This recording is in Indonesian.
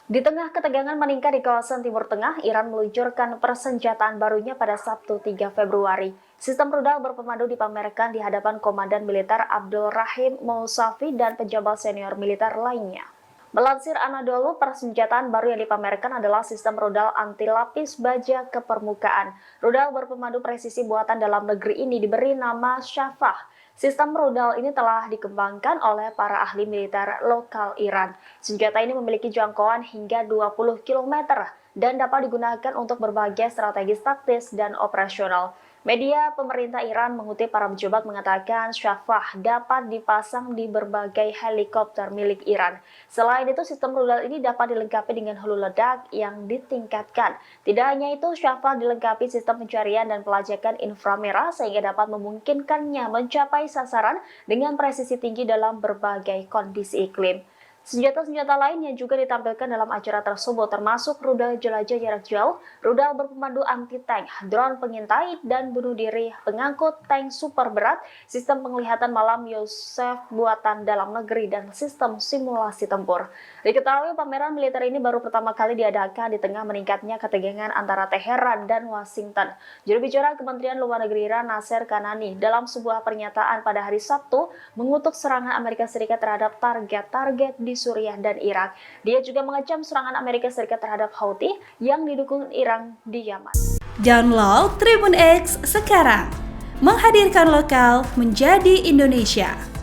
Di tengah ketegangan meningkat di kawasan Timur Tengah, Iran meluncurkan persenjataan barunya pada Sabtu 3 Februari. Sistem rudal berpemandu dipamerkan di hadapan Komandan Militer Abdul Rahim Mousavi dan pejabat senior militer lainnya. Melansir Anadolu, persenjataan baru yang dipamerkan adalah sistem rudal anti lapis baja ke permukaan. Rudal berpemandu presisi buatan dalam negeri ini diberi nama Shafah. Sistem rudal ini telah dikembangkan oleh para ahli militer lokal Iran. Senjata ini memiliki jangkauan hingga 20 km dan dapat digunakan untuk berbagai strategis taktis dan operasional. Media pemerintah Iran mengutip para pejabat mengatakan Shafah dapat dipasang di berbagai helikopter milik Iran. Selain itu, sistem rudal ini dapat dilengkapi dengan hulu ledak yang ditingkatkan. Tidak hanya itu, Shafah dilengkapi sistem pencarian dan pelacakan inframerah sehingga dapat memungkinkannya mencapai sasaran dengan presisi tinggi dalam berbagai kondisi iklim. Senjata-senjata lain yang juga ditampilkan dalam acara tersebut termasuk rudal jelajah jarak jauh, rudal berpemandu anti-tank, drone pengintai dan bunuh diri pengangkut tank super berat, sistem penglihatan malam Yosef buatan dalam negeri, dan sistem simulasi tempur. Diketahui pameran militer ini baru pertama kali diadakan di tengah meningkatnya ketegangan antara Teheran dan Washington. Juru bicara Kementerian Luar Negeri Iran Nasser Kanani dalam sebuah pernyataan pada hari Sabtu mengutuk serangan Amerika Serikat terhadap target-target di Suriah dan Irak. Dia juga mengecam serangan Amerika Serikat terhadap Houthi yang didukung Iran di Yaman. Download Tribun X sekarang, menghadirkan lokal menjadi Indonesia.